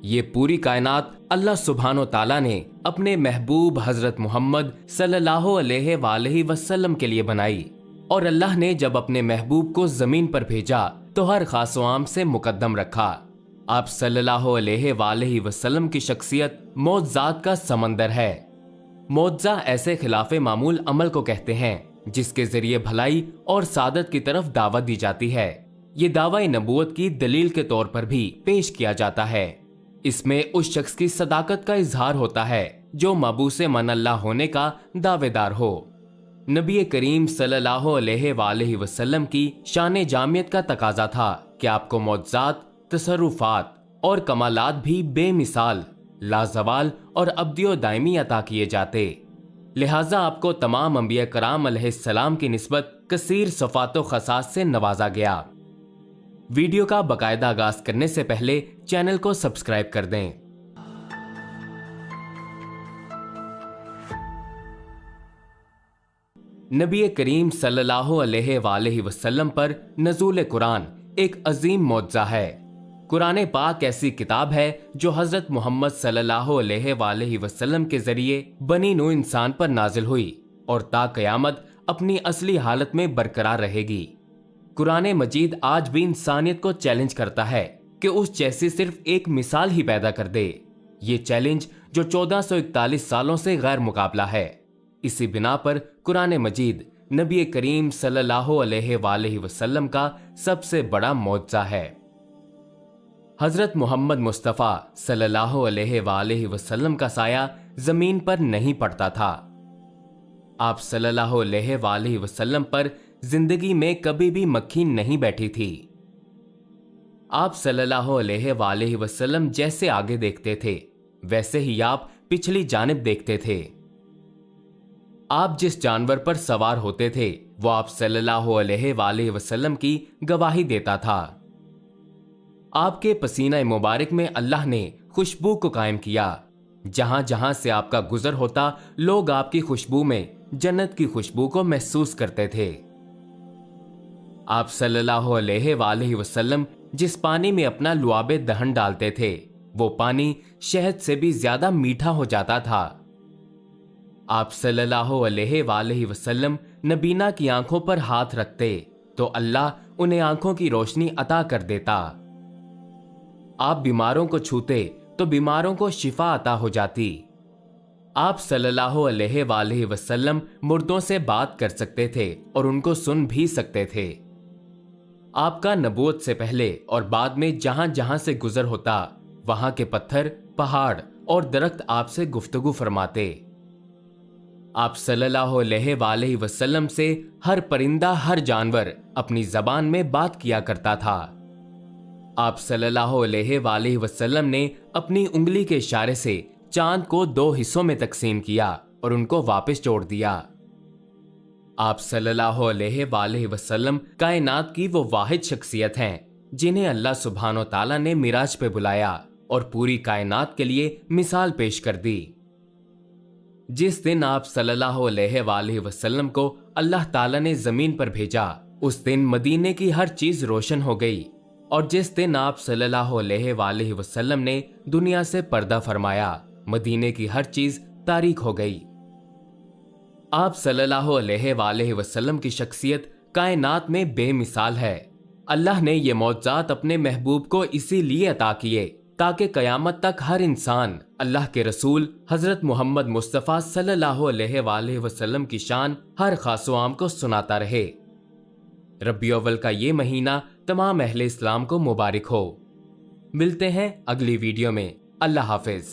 ये पूरी कायनात अल्लाह सुब्हानो ताला ने अपने महबूब हजरत मोहम्मद सल्लल्लाहु अलैहि वसल्लम के लिए बनाई, और अल्लाह ने जब अपने महबूब को जमीन पर भेजा तो हर खास व आम से मुकद्दम रखा। आप सल्लल्लाहु अलैहि वसल्लम की शख्सियत मौजज़ात का समंदर है। मौजज़ा ऐसे खिलाफे मामूल अमल को कहते हैं जिसके जरिए भलाई और सादत की तरफ दावत दी जाती है। ये दावा नबूवत की दलील के तौर पर भी पेश किया जाता है। इसमें उस शख्स की सदाकत का इजहार होता है जो मबूसे मन अल्लाह होने का दावेदार हो। नबी करीम सल्लल्लाहु अलैहि वसल्लम की शान जामियत का तकाजा था कि आपको मौजज़ात, तसर्रुफात और कमालात भी बेमिसाल, लाजवाल और अब्दियो दायमी अता किए जाते। लिहाजा आपको तमाम अंबिया कराम अलैहिस्सलाम की निस्बत कसीर सफ़ात व खसास से नवाजा गया। वीडियो का बाकायदा आगाज करने से पहले चैनल को सब्सक्राइब कर दें। नबी करीम सल्लल्लाहु अलैहि वसल्लम पर नज़ूल कुरान एक अजीम मौजज़ा है। कुरान पाक ऐसी किताब है जो हजरत मोहम्मद सल्लल्लाहु अलैहि वसल्लम के जरिए बनी नू इंसान पर नाजिल हुई और ता क़यामत अपनी असली हालत में बरकरार रहेगी। कुरान मजीद आज भी इंसानियत को चैलेंज करता है कि उस जैसी सिर्फ एक मिसाल ही पैदा कर दे। ये चैलेंज जो 1441 सालों से गैर मुकाबला है। इसी बिना पर कुरान मजीद नबी करीम सल्लल्लाहु अलैहि वसल्लम का सबसे बड़ा मौजज़ा है। हजरत मोहम्मद मुस्तफ़ा सल्लल्लाहु अलैहि वसल्लम का साया जमीन पर नहीं पड़ता था। आप सल्लल्लाहु अलैहि वसल्लम पर जिंदगी में कभी भी मक्खी नहीं बैठी थी। आप सल्लल्लाहु अलैहि वसल्लम जैसे आगे देखते थे वैसे ही आप पिछली जानिब देखते थे। आप जिस जानवर पर सवार होते थे वो आप सल्लल्लाहु अलैहि वसल्लम की गवाही देता था। आपके पसीना मुबारक में अल्लाह ने खुशबू को कायम किया। जहां जहां से आपका गुजर होता लोग आपकी खुशबू में जन्नत की खुशबू को महसूस करते थे। आप सल्लल्लाहु अलैहि वसल्लम जिस पानी में अपना लुआबे दहन डालते थे वो पानी शहद से भी ज्यादा मीठा हो जाता था। आप सल्लल्लाहु अलैहि वसल्लम नबीना की आंखों पर हाथ रखते तो अल्लाह उन्हें आंखों की रोशनी अता कर देता। आप बीमारों को छूते तो बीमारों को शिफा अता हो जाती। आप सल्लल्लाहु अलैहि वसल्लम मुर्दों से बात कर सकते थे और उनको सुन भी सकते थे। आपका नबूवत से पहले और बाद में जहां जहां से गुजर होता वहां के पत्थर, पहाड़ और दरख्त आपसे गुफ्तगू फरमाते। आप सल्लल्लाहु अलैहि वसल्लम से हर परिंदा, हर जानवर अपनी जबान में बात किया करता था। आप सल्लल्लाहु अलैहि वसल्लम ने अपनी उंगली के इशारे से चांद को 2 हिस्सों में तकसीम किया और उनको वापस जोड़ दिया। आप सल्लल्लाहु अलैहि वसल्लम कायनात की वो वाहिद शख्सियत हैं जिन्हें अल्लाह सुब्हानो ताला ने मिराज पे बुलाया और पूरी कायनात के लिए मिसाल पेश कर दी। जिस दिन आप सल्लल्लाहु अलैहि वसल्लम को अल्लाह ताला ने जमीन पर भेजा उस दिन मदीने की हर चीज रोशन हो गई, और जिस दिन आप सल्लल्लाहु अलैहि वसल्लम ने दुनिया से पर्दा फरमाया मदीने की हर चीज तारीक हो गई। आप सल्लल्लाहु अलैहि वसल्लम की शख्सियत कायनात में बेमिसाल है। अल्लाह ने ये मौजज़ात अपने महबूब को इसीलिए अता किए ताकि कयामत तक हर इंसान अल्लाह के रसूल हजरत मोहम्मद मुस्तफ़ा सल्लल्लाहु अलैहि वसल्लम की शान हर खास व आम को सुनाता रहे। रबी अव्वल का ये महीना तमाम अहले इस्लाम को मुबारक हो। मिलते हैं अगली वीडियो में। अल्लाह हाफिज।